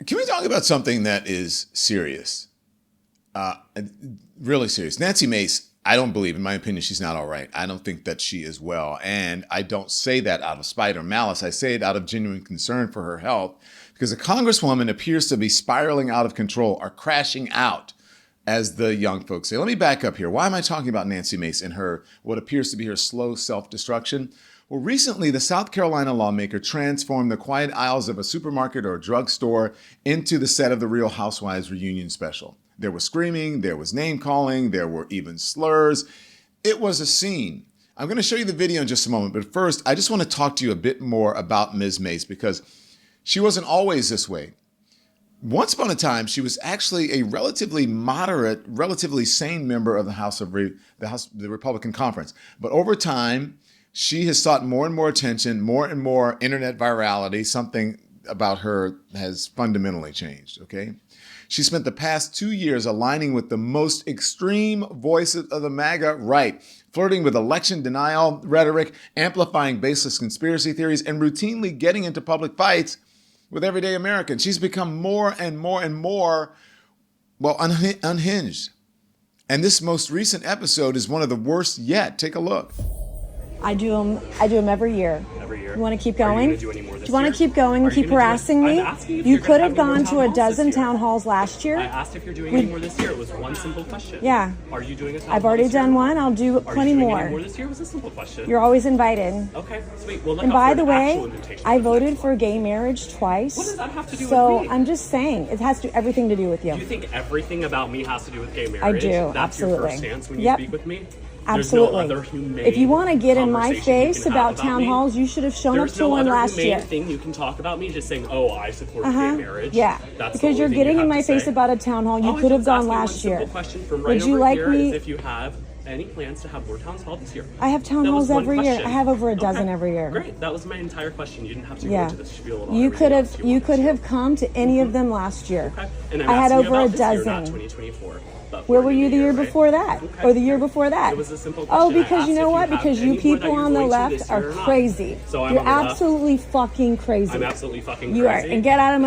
Can we talk about something that is serious? Really serious. Nancy Mace, I don't believe, in my opinion, she's not all right. I don't think that she is well. And I don't say that out of spite or malice. I say it out of genuine concern for her health, because a congresswoman appears to be spiraling out of control or crashing out, as the young folks say. Let me back up here. Why am I talking about Nancy Mace and her, what appears to be her slow self-destruction? Well, recently, the South Carolina lawmaker transformed the quiet aisles of a supermarket or a drugstore into the set of the Real Housewives reunion special. There was screaming, there was name calling, there were even slurs. It was a scene. I'm going to show you the video in just a moment, but first, I just want to talk to you a bit more about Ms. Mace, because she wasn't always this way. Once upon a time, she was actually a relatively moderate, relatively sane member of the Republican Conference. But over time, she has sought more and more attention, more and more internet virality. Something about her has fundamentally changed, okay? She spent the past 2 years aligning with the most extreme voices of the MAGA right, flirting with election denial rhetoric, amplifying baseless conspiracy theories, and routinely getting into public fights with everyday Americans. She's become more and more and more, well, unhinged. And this most recent episode is one of the worst yet. Take a look. I do them every year. Every year. You want to keep going? Are you gonna do any more this Do you want year? to keep going and keep harassing me? I'm asking if You you're could gonna have have any more gone to a town halls dozen this year. town halls last year. I asked if you're doing any more this year. It was one simple question. Yeah. Are you doing a town I've hall already this year? done one. I'll do Are plenty you doing more. any more this year? It was a simple question. You're always invited. Okay, sweet. Well, look And out by for the an way, actual invitation I for the voted next for one. gay marriage twice. What does that have to do So with me? I'm just saying, it has to everything to do with you. Do you think everything about me has to do with gay marriage? I do, That's absolutely. your first stance when you Yep. speak with me? Absolutely. There's no other humane If you want to get in my conversation you face can have about town me? halls, you should have shown up There's to no one other last humane year. thing you can talk about me just saying, oh, I support gay marriage. Yeah, That's the because only you're thing getting you in have my to face say. about a town hall. You All I could did have was gone ask you one last year. simple question from right Would you over like here me? is if you have any plans to have more town halls this year. I have town That was halls one every year. question. I have over a dozen Okay. every year. Great. That was my entire question. You didn't have to go Yeah. into the spiel at all. You Everything could else have you wanted could to. have come to any of them last year. Okay. And I'm I had asking you over a about this year, not dozen. 2024. But Where for were you the year right? before that? Okay. Or the year before that? It was a simple Oh, question. I because asked you know if what? have Because any you more that people you're on the going to left this are year or not. crazy. So I'm You're on the left. absolutely fucking crazy. I'm absolutely fucking You are. crazy. And get out of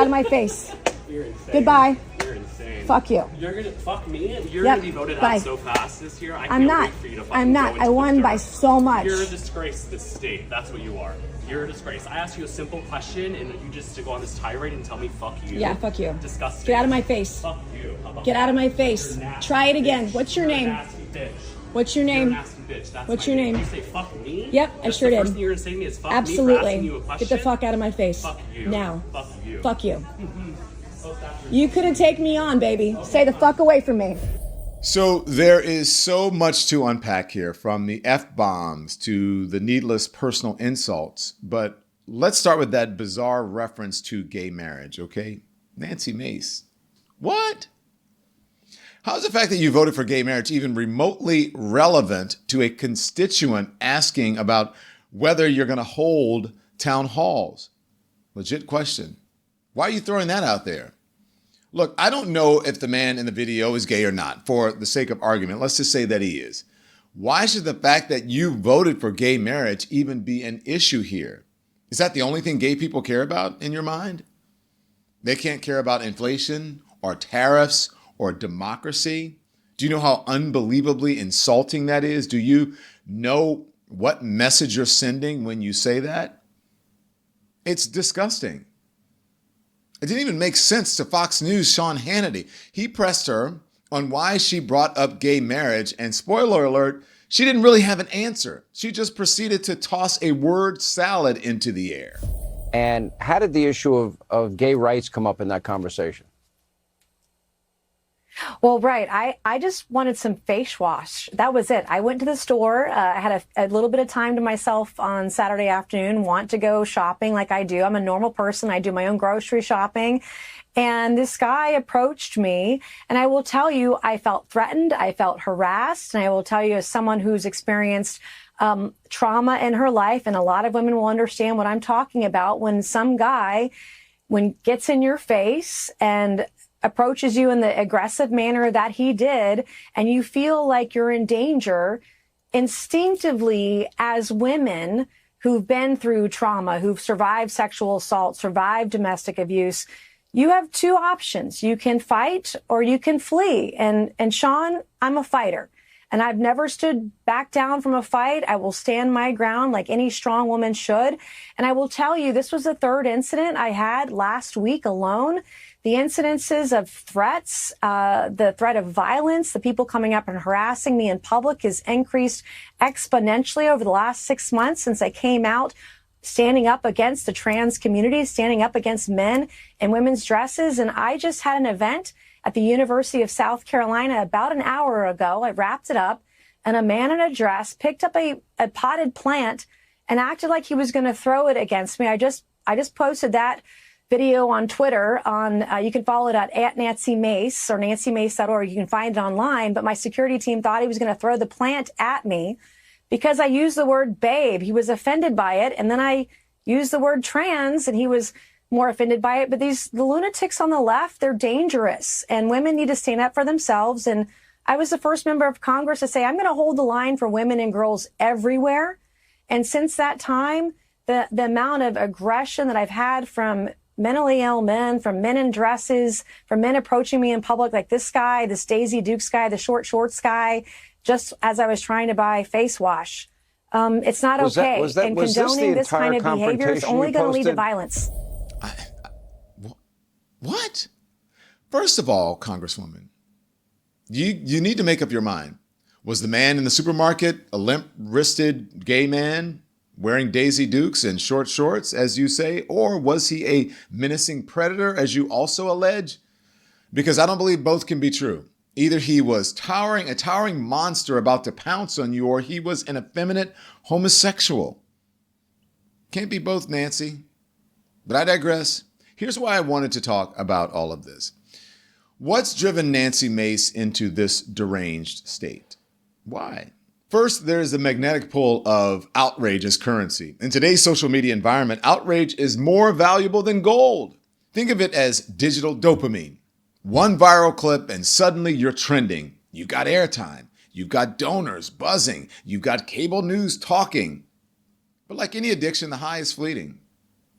my face. You're insane. Goodbye. You're insane. Fuck you. You're gonna fuck me, and you're Yep. gonna be voted Bye. out so fast this year. I I'm can't not. wait for you to fucking I'm go not. into I the won by dirt. so much. You're a disgrace to this state. That's what you are. You're a disgrace. I asked you a simple question, and you just to go on this tirade and tell me "fuck you." Yeah, fuck you. Disgusting. Get out of my face. Fuck you. How about Get out of my that? face. You're a nasty Try it again. bitch. What's your You're a name? nasty bitch. What's your You're a name? nasty bitch. That's What's my your name? You say fuck me? Yep, I That's sure the did. first thing you're gonna say to me is fuck me for asking Absolutely. you a question? Get the fuck out of my face. Fuck you. Now. Fuck you. Fuck you. Oh, that's your- You couldn't take me on, baby. Stay the fuck away from me. So there is so much to unpack here, from the F-bombs to the needless personal insults. But let's start with that bizarre reference to gay marriage, okay? Nancy Mace. What? How is the fact that you voted for gay marriage even remotely relevant to a constituent asking about whether you're going to hold town halls? Legit question. Why are you throwing that out there? Look, I don't know if the man in the video is gay or not. For the sake of argument, let's just say that he is. Why should the fact that you voted for gay marriage even be an issue here? Is that the only thing gay people care about in your mind? They can't care about inflation or tariffs or democracy? Do you know how unbelievably insulting that is? Do you know what message you're sending when you say that? It's disgusting. It didn't even make sense to Fox News' Sean Hannity. He pressed her on why she brought up gay marriage, and spoiler alert, she didn't really have an answer. She just proceeded to toss a word salad into the air. And how did the issue of gay rights come up in that conversation? Well, right. I just wanted some face wash. That was it. I went to the store. I had a little bit of time to myself on Saturday afternoon, want to go shopping like I do. I'm a normal person. I do my own grocery shopping. And this guy approached me, and I will tell you, I felt threatened. I felt harassed. And I will tell you, as someone who's experienced trauma in her life, and a lot of women will understand what I'm talking about, when some guy gets in your face and approaches you in the aggressive manner that he did, and you feel like you're in danger, instinctively, as women who've been through trauma, who've survived sexual assault, survived domestic abuse, You have two options. You can fight or you can flee. And Sean, I'm a fighter. And I've never stood back down from a fight. I will stand my ground like any strong woman should. And I will tell you, this was the third incident I had last week alone. The incidences of threats, the threat of violence, the people coming up and harassing me in public has increased exponentially over the last 6 months since I came out, standing up against the trans community, standing up against men in women's dresses. And I just had an event at the University of South Carolina about an hour ago. I wrapped it up, and a man in a dress picked up a potted plant and acted like he was going to throw it against me. I just posted that video on Twitter. You can follow it at Nancy Mace or nancymace.org. You can find it online. But my security team thought he was going to throw the plant at me because I used the word babe. He was offended by it, and then I used the word trans, and he was more offended by it. But the lunatics on the left, they're dangerous, and women need to stand up for themselves. And I was the first member of Congress to say, I'm going to hold the line for women and girls everywhere. And since that time, the amount of aggression that I've had from mentally ill men, from men in dresses, from men approaching me in public, like this guy, this Daisy Dukes guy, the short shorts guy, just as I was trying to buy face wash. It's not okay. And condoning this kind of behavior is only going to lead to violence. What? First of all, Congresswoman, you need to make up your mind. Was the man in the supermarket a limp-wristed gay man wearing Daisy Dukes and short shorts, as you say? Or was he a menacing predator, as you also allege? Because I don't believe both can be true. Either he was a towering monster about to pounce on you, or he was an effeminate homosexual. Can't be both, Nancy. But I digress. Here's why I wanted to talk about all of this. What's driven Nancy Mace into this deranged state? Why? First, there is the magnetic pull of outrage as currency. In today's social media environment, outrage is more valuable than gold. Think of it as digital dopamine. One viral clip and suddenly you're trending. You've got airtime. You've got donors buzzing. You've got cable news talking. But like any addiction, the high is fleeting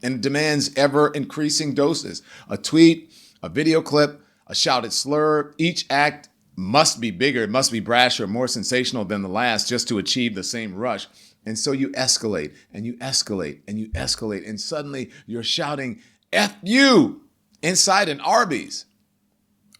and demands ever increasing doses. A tweet, a video clip, a shouted slur, each act must be bigger, it must be brasher, more sensational than the last just to achieve the same rush. And so you escalate and you escalate and you escalate, and suddenly you're shouting, F you, inside an Arby's.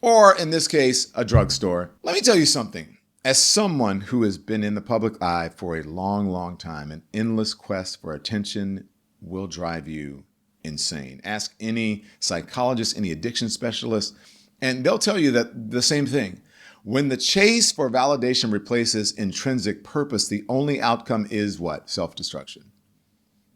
Or in this case, a drugstore. Let me tell you something. As someone who has been in the public eye for a long, long time, an endless quest for attention will drive you insane. Ask any psychologist, any addiction specialist, and they'll tell you that the same thing. When the chase for validation replaces intrinsic purpose, the only outcome is what? Self-destruction.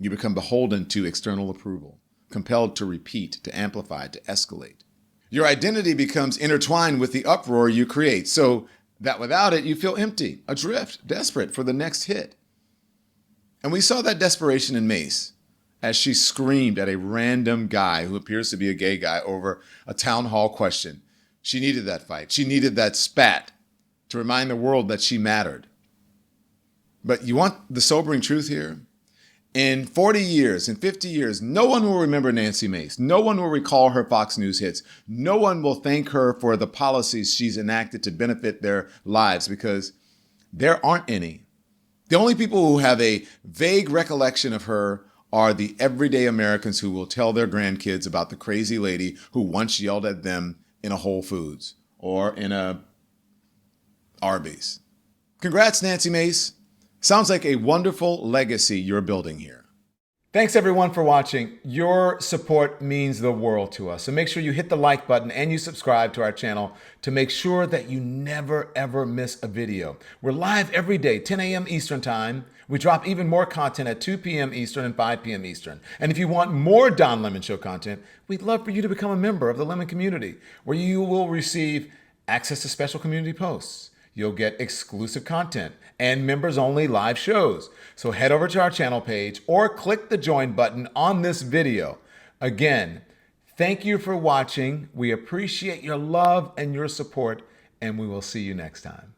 You become beholden to external approval, compelled to repeat, to amplify, to escalate. Your identity becomes intertwined with the uproar you create, so that without it, you feel empty, adrift, desperate for the next hit. And we saw that desperation in Mace as she screamed at a random guy who appears to be a gay guy over a town hall question. She needed that fight. She needed that spat to remind the world that she mattered. But you want the sobering truth here? In 40 years, in 50 years, no one will remember Nancy Mace. No one will recall her Fox News hits. No one will thank her for the policies she's enacted to benefit their lives, because there aren't any. The only people who have a vague recollection of her are the everyday Americans who will tell their grandkids about the crazy lady who once yelled at them in a Whole Foods or in a Arby's. Congrats, Nancy Mace. Sounds like a wonderful legacy you're building here. Thanks everyone for watching. Your support means the world to us. So make sure you hit the like button and you subscribe to our channel to make sure that you never ever miss a video. We're live every day, 10 a.m. Eastern time. We drop even more content at 2 p.m. Eastern and 5 p.m. Eastern. And if you want more Don Lemon Show content, we'd love for you to become a member of the Lemon community, where you will receive access to special community posts. You'll get exclusive content and members-only live shows. So head over to our channel page or click the join button on this video. Again, thank you for watching. We appreciate your love and your support, and we will see you next time.